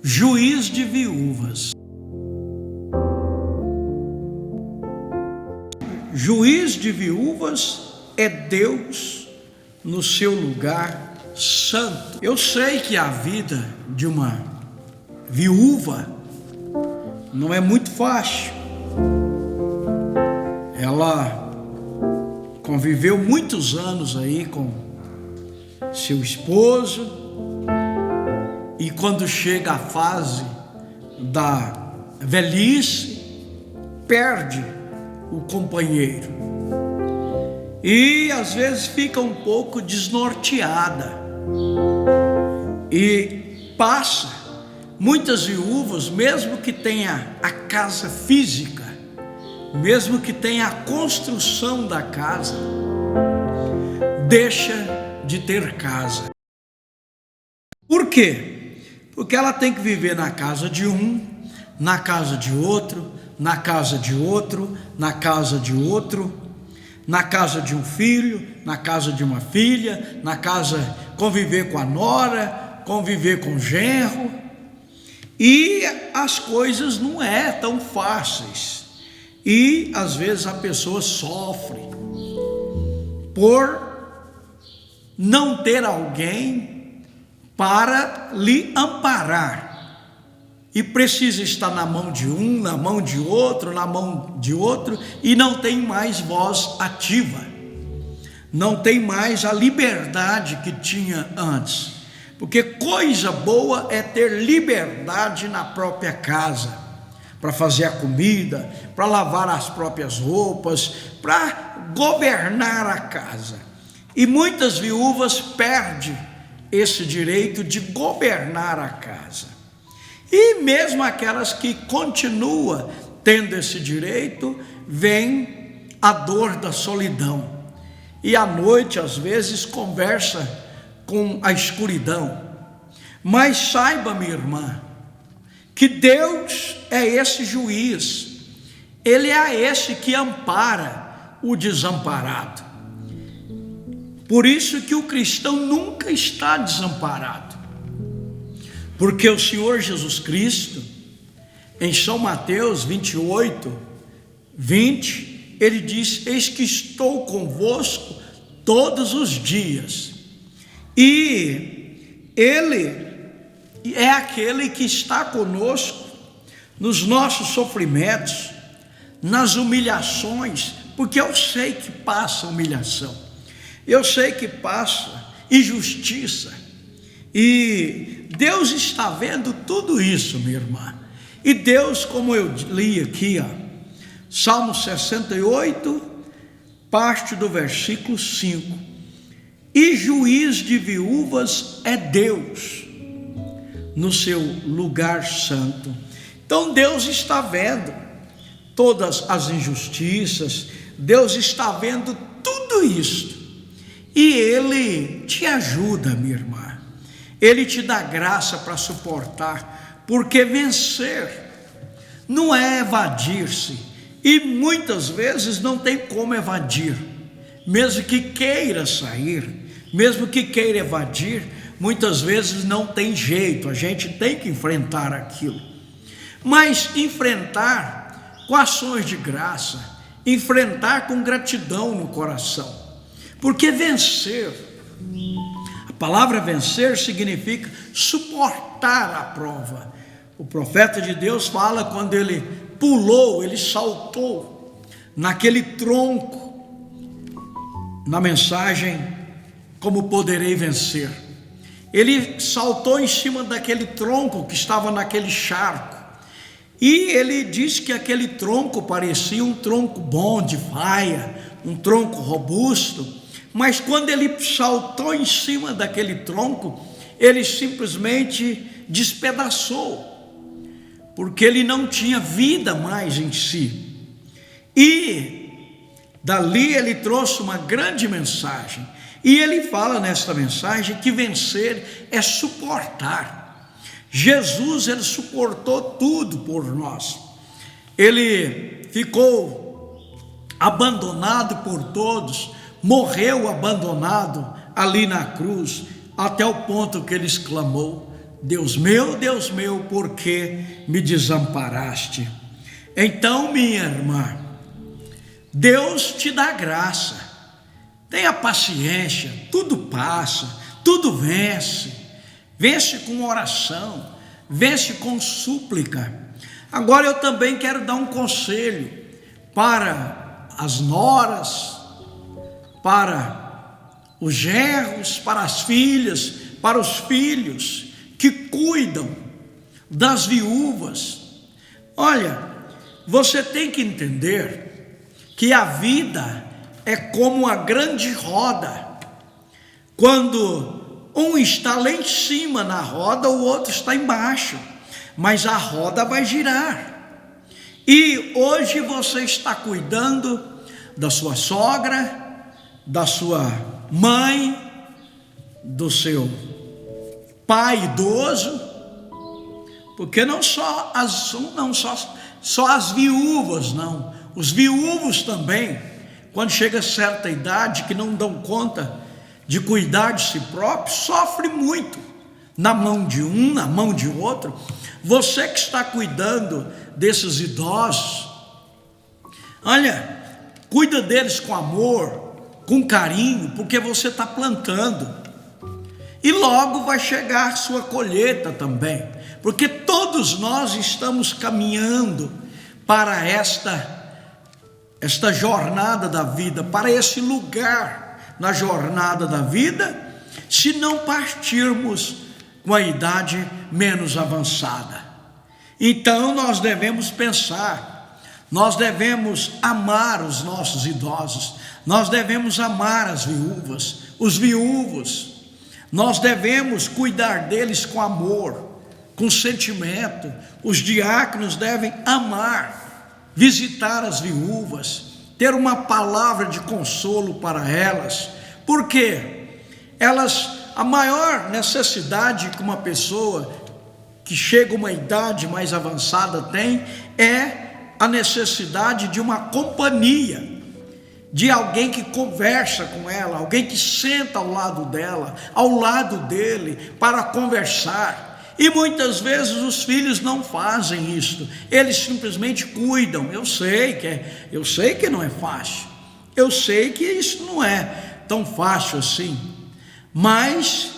Juiz de viúvas. Juiz de viúvas é Deus no seu lugar santo. Eu sei que a vida de uma viúva não é muito fácil. Ela conviveu muitos anos aí com seu esposo, e quando chega a fase da velhice, perde o companheiro e às vezes fica um pouco desnorteada e passa. Muitas viúvas, mesmo que tenha a casa física, mesmo que tenha a construção da casa, deixa de ter casa. Por quê? Porque ela tem que viver na casa de um, na casa de outro, na casa de outro, na casa de outro, na casa de um filho, na casa de uma filha, na casa, conviver com a nora, conviver com o genro, e as coisas não é tão fáceis, e às vezes a pessoa sofre por não ter alguém para lhe amparar, e precisa estar na mão de um, na mão de outro, na mão de outro, e não tem mais voz ativa, não tem mais a liberdade que tinha antes, porque coisa boa é ter liberdade na própria casa, para fazer a comida, para lavar as próprias roupas, para governar a casa. E muitas viúvas perdem esse direito de governar a casa, e mesmo aquelas que continuam tendo esse direito, vem a dor da solidão, e à noite às vezes conversa com a escuridão. Mas saiba, minha irmã, que Deus é esse juiz, Ele é esse que ampara o desamparado. Por isso que o cristão nunca está desamparado, porque o Senhor Jesus Cristo, em São Mateus 28, 20, Ele diz: eis que estou convosco todos os dias. E Ele é aquele que está conosco nos nossos sofrimentos, nas humilhações, porque eu sei que passa humilhação, eu sei que passa injustiça, e Deus está vendo tudo isso, minha irmã. E Deus, como eu li aqui, Salmo 68, parte do versículo 5, e juiz de viúvas é Deus no seu lugar santo. Então Deus está vendo todas as injustiças, Deus está vendo tudo isso, e Ele te ajuda, minha irmã, Ele te dá graça para suportar, porque vencer não é evadir-se, e muitas vezes não tem como evadir, mesmo que queira sair, mesmo que queira evadir, muitas vezes não tem jeito, a gente tem que enfrentar aquilo, mas enfrentar com ações de graça, enfrentar com gratidão no coração, porque vencer, a palavra vencer significa suportar a prova. O profeta de Deus fala quando ele pulou, ele saltou naquele tronco, na mensagem Como Poderei Vencer, ele saltou em cima daquele tronco que estava naquele charco, e ele disse que aquele tronco parecia um tronco bom de faia, um tronco robusto, mas quando ele saltou em cima daquele tronco, ele simplesmente despedaçou, porque ele não tinha vida mais em si. E dali ele trouxe uma grande mensagem, e ele fala nesta mensagem que vencer é suportar. Jesus, ele suportou tudo por nós, ele ficou abandonado por todos, morreu abandonado ali na cruz, até o ponto que ele exclamou: Deus meu, por que me desamparaste? Então, minha irmã, Deus te dá graça, tenha paciência, tudo passa, tudo vence, vence com oração, vence com súplica. Agora eu também quero dar um conselho para as noras, para os genros, para as filhas, para os filhos que cuidam das viúvas. Olha, você tem que entender que a vida é como uma grande roda. Quando um está lá em cima na roda, o outro está embaixo, mas a roda vai girar. E hoje você está cuidando da sua sogra, da sua mãe, do seu pai idoso, porque não só as viúvas, não, os viúvos também, quando chega a certa idade que não dão conta de cuidar de si próprio, sofre muito na mão de um, na mão de outro. Você que está cuidando desses idosos, olha, cuida deles com amor, com carinho, porque você está plantando, e logo vai chegar sua colheita também, porque todos nós estamos caminhando para esta jornada da vida, para esse lugar na jornada da vida, se não partirmos com a idade menos avançada. Então nós devemos pensar, nós devemos amar os nossos idosos, nós devemos amar as viúvas, os viúvos, nós devemos cuidar deles com amor, com sentimento. Os diáconos devem amar, visitar as viúvas, ter uma palavra de consolo para elas, porque a maior necessidade que uma pessoa que chega a uma idade mais avançada tem é a necessidade de uma companhia, de alguém que conversa com ela, alguém que senta ao lado dela, ao lado dele, para conversar. E muitas vezes os filhos não fazem isso, eles simplesmente cuidam. Eu sei que não é fácil, eu sei que isso não é tão fácil assim, mas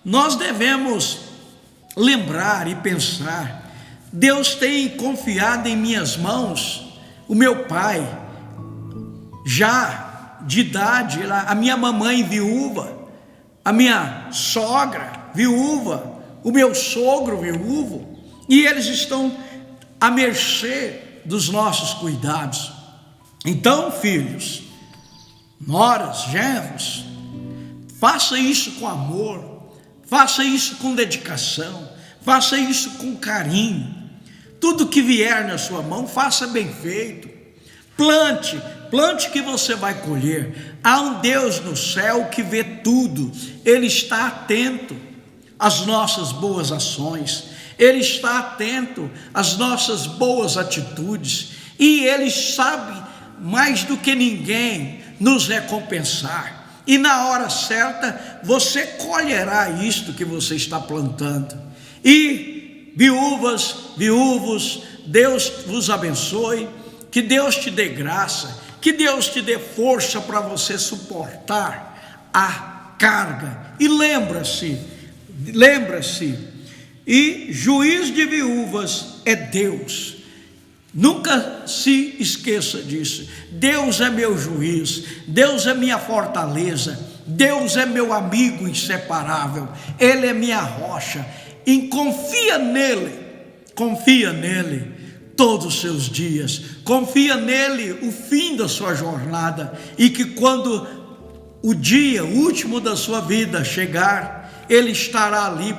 nós devemos lembrar e pensar: Deus tem confiado em minhas mãos o meu pai, já de idade, a minha mamãe viúva, a minha sogra viúva, o meu sogro viúvo, e eles estão à mercê dos nossos cuidados. Então, filhos, noras, genros, faça isso com amor, faça isso com dedicação, faça isso com carinho. Tudo que vier na sua mão, faça bem feito. Plante que você vai colher. Há um Deus no céu que vê tudo, Ele está atento às nossas boas ações, Ele está atento às nossas boas atitudes, e Ele sabe mais do que ninguém nos recompensar, e na hora certa você colherá isto que você está plantando. E viúvas, viúvos, Deus vos abençoe, que Deus te dê graça, que Deus te dê força para você suportar a carga. E lembra-se, e juiz de viúvas é Deus. Nunca se esqueça disso. Deus é meu juiz, Deus é minha fortaleza, Deus é meu amigo inseparável, Ele é minha rocha, e confia nele todos os seus dias, confia nele o fim da sua jornada, e que quando o dia último da sua vida chegar, Ele estará ali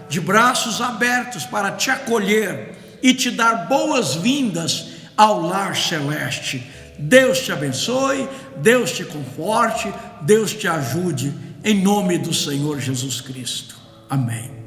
de braços abertos para te acolher e te dar boas-vindas ao lar celeste. Deus te abençoe, Deus te conforte, Deus te ajude, em nome do Senhor Jesus Cristo. Amém.